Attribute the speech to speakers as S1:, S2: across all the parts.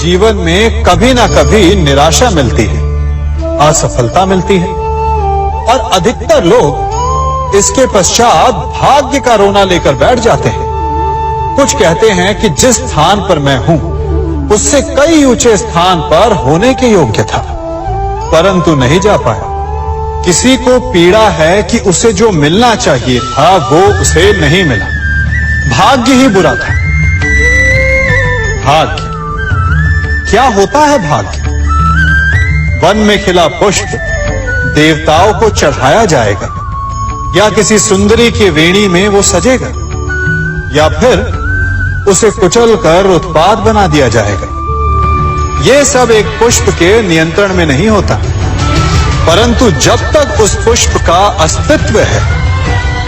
S1: जीवन में कभी ना कभी निराशा मिलती है, असफलता मिलती है और अधिकतर लोग इसके पश्चात भाग्य का रोना लेकर बैठ जाते हैं। कुछ कहते हैं कि जिस स्थान पर मैं हूं उससे कई ऊंचे स्थान पर होने के योग्य था, परंतु नहीं जा पाया। किसी को पीड़ा है कि उसे जो मिलना चाहिए था वो उसे नहीं मिला, भाग्य ही बुरा था। भाग्य क्या होता है? भाग्य वन में खिला पुष्प देवताओं को चढ़ाया जाएगा, या किसी सुंदरी की वेणी में वो सजेगा, या फिर उसे कुचल कर उत्पाद बना दिया जाएगा। ये सब एक पुष्प के नियंत्रण में नहीं होता, परंतु जब तक उस पुष्प का अस्तित्व है,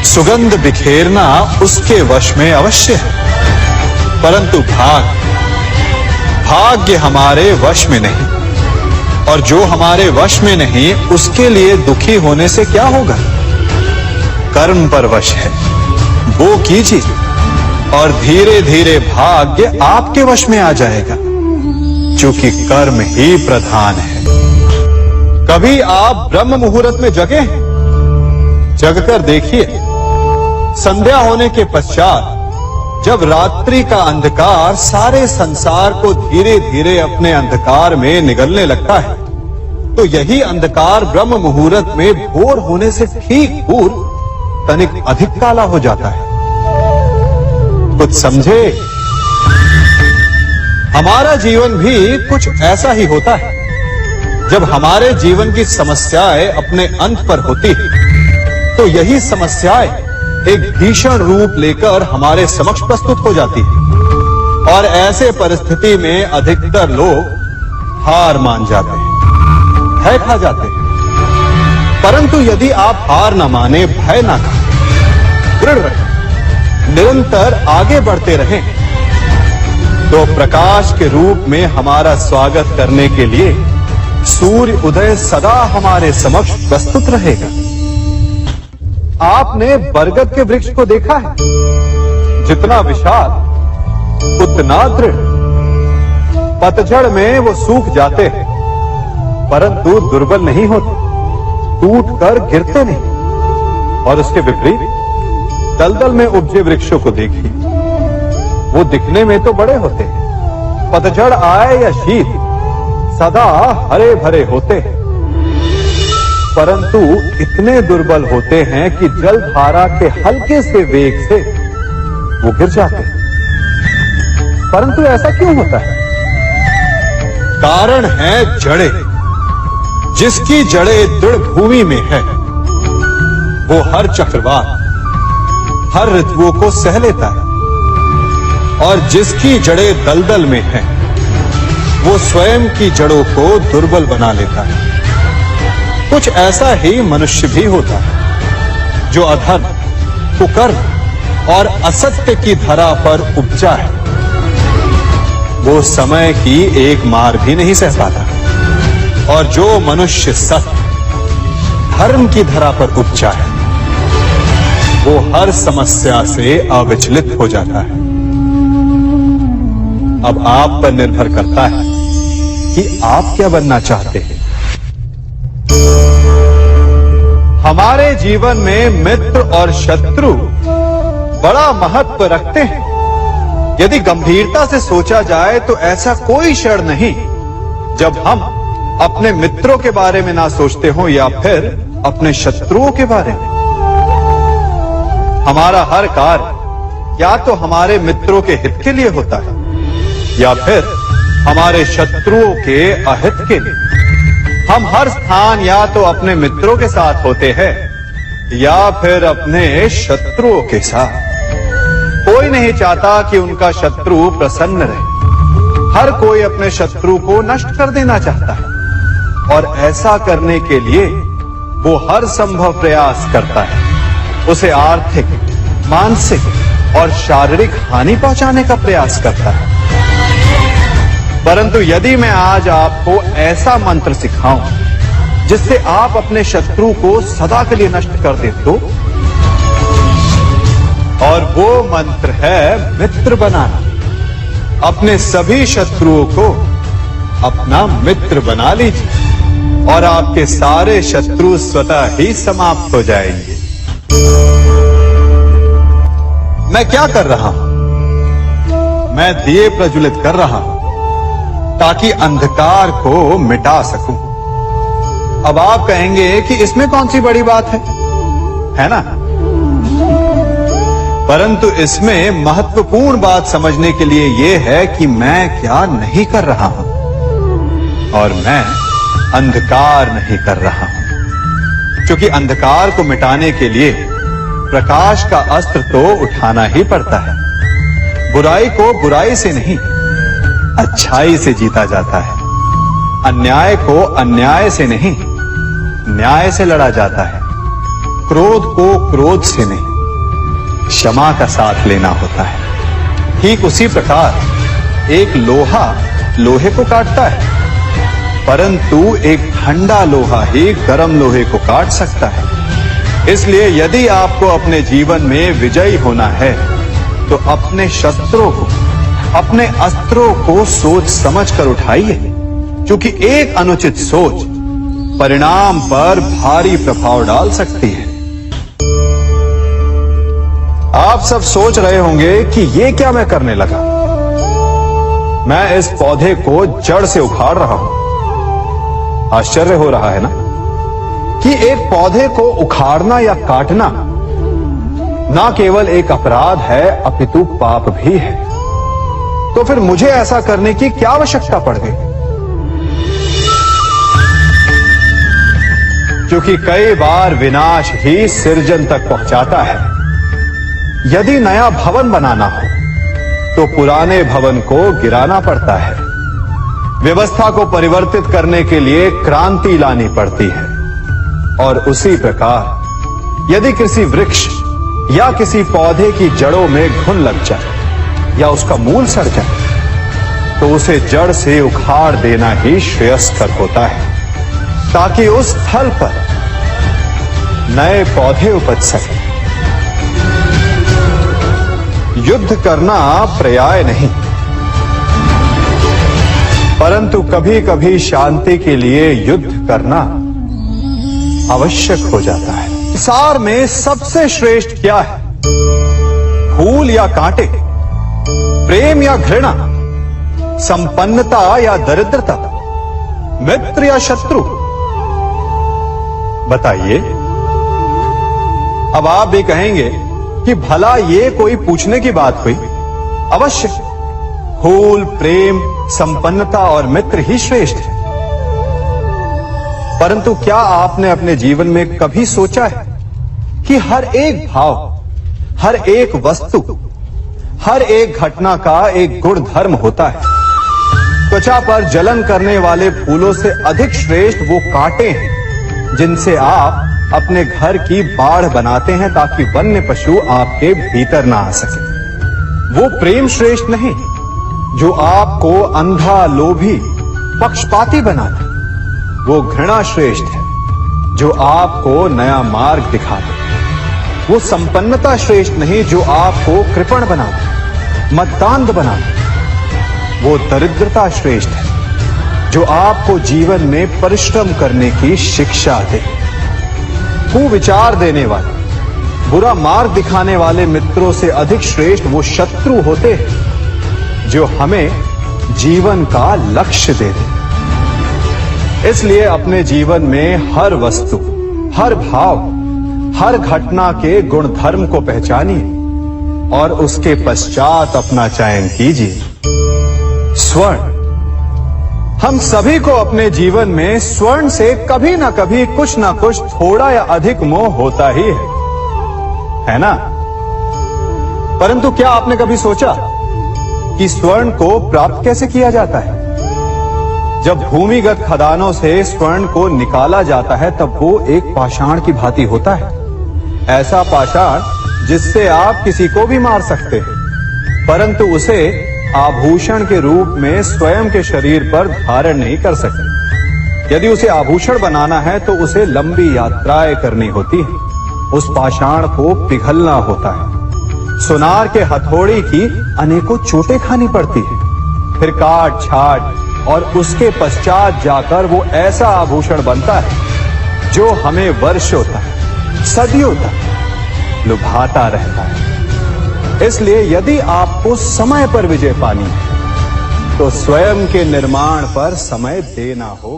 S1: सुगंध बिखेरना उसके वश में अवश्य है। परंतु भाग्य हमारे वश में नहीं, और जो हमारे वश में नहीं उसके लिए दुखी होने से क्या होगा? कर्म पर वश है, वो कीजिए और धीरे धीरे भाग्य आपके वश में आ जाएगा, क्योंकि कर्म ही प्रधान है। कभी आप ब्रह्म मुहूर्त में जगे हैं? जगकर देखिए, संध्या होने के पश्चात जब रात्रि का अंधकार सारे संसार को धीरे धीरे अपने अंधकार में निगलने लगता है, तो यही अंधकार ब्रह्म मुहूर्त में भोर होने से ठीक पूर्व तनिक अधिक काला हो जाता है। कुछ समझे? हमारा जीवन भी कुछ ऐसा ही होता है। जब हमारे जीवन की समस्याएं अपने अंत पर होती है, तो यही समस्याएं एक भीषण रूप लेकर हमारे समक्ष प्रस्तुत हो जाती है, और ऐसे परिस्थिति में अधिकतर लोग हार मान जाते हैं, भय खा जाते हैं। परंतु यदि आप हार न माने, भय न खाएं, दृढ़ रहें, निरंतर आगे बढ़ते रहें, तो प्रकाश के रूप में हमारा स्वागत करने के लिए सूर्य उदय सदा हमारे समक्ष प्रस्तुत रहेगा। आपने बरगद के वृक्ष को देखा है? जितना विशाल उतना दृढ़। पतझड़ में वो सूख जाते हैं, परंतु दुर्बल नहीं होते, टूटकर गिरते नहीं। और उसके विपरीत दलदल में उपजे वृक्षों को देखिए, वो दिखने में तो बड़े होते हैं, पतझड़ आए या शीत सदा हरे भरे होते हैं, परंतु इतने दुर्बल होते हैं कि जल धारा के हल्के से वेग से वो गिर जाते हैं। परंतु ऐसा क्यों होता है? कारण है जड़ें। जिसकी जड़ें दृढ़ भूमि में है, वो हर चक्रवात, हर ऋतुओं को सह लेता है, और जिसकी जड़ें दलदल में है, वो स्वयं की जड़ों को दुर्बल बना लेता है। कुछ ऐसा ही मनुष्य भी होता है, जो अधर्म, कुकर्म और असत्य की धरा पर उपजा है। वो समय की एक मार भी नहीं सह पाता, और जो मनुष्य सत्य, धर्म की धरा पर उपजा है, वो हर समस्या से अविचलित हो जाता है। अब आप पर निर्भर करता है कि आप क्या बनना चाहते हैं। हमारे जीवन में मित्र और शत्रु बड़ा महत्व रखते हैं। यदि गंभीरता से सोचा जाए तो ऐसा कोई क्षण नहीं जब हम अपने मित्रों के बारे में ना सोचते हो, या फिर अपने शत्रुओं के बारे में। हमारा हर कार्य या तो हमारे मित्रों के हित के लिए होता है, या फिर हमारे शत्रुओं के अहित के लिए। हम हर स्थान या तो अपने मित्रों के साथ होते हैं, या फिर अपने शत्रुओं के साथ। कोई नहीं चाहता कि उनका शत्रु प्रसन्न रहे। हर कोई अपने शत्रु को नष्ट कर देना चाहता है, और ऐसा करने के लिए वो हर संभव प्रयास करता है। उसे आर्थिक, मानसिक और शारीरिक हानि पहुंचाने का प्रयास करता है। परंतु यदि मैं आज आपको ऐसा मंत्र सिखाऊं जिससे आप अपने शत्रु को सदा के लिए नष्ट कर दे तो, और वो मंत्र है मित्र बनाना। अपने सभी शत्रुओं को अपना मित्र बना लीजिए और आपके सारे शत्रु स्वतः ही समाप्त हो जाएंगे। मैं क्या कर रहा हूं? मैं दिए प्रज्वलित कर रहा हूं ताकि अंधकार को मिटा सकूं। अब आप कहेंगे कि इसमें कौन सी बड़ी बात है ना? परंतु इसमें महत्वपूर्ण बात समझने के लिए यह है कि मैं क्या नहीं कर रहा हूं, और मैं अंधकार नहीं कर रहा हूं। क्योंकि अंधकार को मिटाने के लिए प्रकाश का अस्त्र तो उठाना ही पड़ता है। बुराई को बुराई से नहीं, अच्छाई से जीता जाता है। अन्याय को अन्याय से नहीं, न्याय से लड़ा जाता है। क्रोध को क्रोध से नहीं, क्षमा का साथ लेना होता है। ठीक उसी प्रकार एक लोहा लोहे को काटता है, परंतु एक ठंडा लोहा ही गर्म लोहे को काट सकता है। इसलिए यदि आपको अपने जीवन में विजयी होना है तो अपने शस्त्रों को, अपने अस्त्रों को सोच समझकर उठाइए, क्योंकि एक अनुचित सोच परिणाम पर भारी प्रभाव डाल सकती है। आप सब सोच रहे होंगे कि ये क्या मैं करने लगा। मैं इस पौधे को जड़ से उखाड़ रहा हूं। आश्चर्य हो रहा है ना कि एक पौधे को उखाड़ना या काटना ना केवल एक अपराध है अपितु पाप भी है। तो फिर मुझे ऐसा करने की क्या आवश्यकता पड़ गई? क्योंकि कई बार विनाश ही सृजन तक पहुंचाता है। यदि नया भवन बनाना हो तो पुराने भवन को गिराना पड़ता है। व्यवस्था को परिवर्तित करने के लिए क्रांति लानी पड़ती है। और उसी प्रकार यदि किसी वृक्ष या किसी पौधे की जड़ों में घुन लग जाए या उसका मूल सड़ जाए तो उसे जड़ से उखाड़ देना ही श्रेयस्कर होता है, ताकि उस स्थल पर नए पौधे उपज सके। युद्ध करना पर्याय नहीं, परंतु कभी कभी शांति के लिए युद्ध करना आवश्यक हो जाता है। सार में सबसे श्रेष्ठ क्या है? फूल या कांटे, प्रेम या घृणा, संपन्नता या दरिद्रता, मित्र या शत्रु? बताइए। अब आप भी कहेंगे कि भला ये कोई पूछने की बात हुई? अवश्य, फूल, प्रेम, संपन्नता और मित्र ही श्रेष्ठ है। परंतु क्या आपने अपने जीवन में कभी सोचा है कि हर एक भाव, हर एक वस्तु, हर एक घटना का एक गुण धर्म होता है? त्वचा पर जलन करने वाले फूलों से अधिक श्रेष्ठ वो कांटे हैं जिनसे आप अपने घर की बाढ़ बनाते हैं ताकि वन्य पशु आपके भीतर ना आ सके। वो प्रेम श्रेष्ठ नहीं जो आपको अंधा, लोभी, पक्षपाती बनाता। वो घृणा श्रेष्ठ है जो आपको नया मार्ग दिखाता। वो संपन्नता श्रेष्ठ नहीं जो आपको कृपण बनाता, मद्दांध बनाता। वो दरिद्रता श्रेष्ठ है जो आपको जीवन में परिश्रम करने की शिक्षा दे। कुविचार देने वाले, बुरा मार्ग दिखाने वाले मित्रों से अधिक श्रेष्ठ वो शत्रु होते हैं जो हमें जीवन का लक्ष्य दे दे। इसलिए अपने जीवन में हर वस्तु, हर भाव, हर घटना के गुण धर्म को पहचानिए और उसके पश्चात अपना चयन कीजिए। स्वर्ण, हम सभी को अपने जीवन में स्वर्ण से कभी ना कभी कुछ ना कुछ थोड़ा या अधिक मोह होता ही है ना? परंतु क्या आपने कभी सोचा कि स्वर्ण को प्राप्त कैसे किया जाता है? जब भूमिगत खदानों से स्वर्ण को निकाला जाता है तब वो एक पाषाण की भांति होता है। ऐसा पाषाण जिससे आप किसी को भी मार सकते हैं, परंतु उसे आभूषण के रूप में स्वयं के शरीर पर धारण नहीं कर सकते। यदि उसे आभूषण बनाना है तो उसे लंबी यात्राएं करनी होती है। उस पाषाण को पिघलना होता है। सुनार के हथौड़ी की अनेकों चोटें खानी पड़ती है। फिर काट छाट और उसके पश्चात जाकर वो ऐसा आभूषण बनता है जो हमें वर्षों तक, सदियों तक लुभाता रहता है। इसलिए यदि आपको समय पर विजय पानी है तो स्वयं के निर्माण पर समय देना होगा।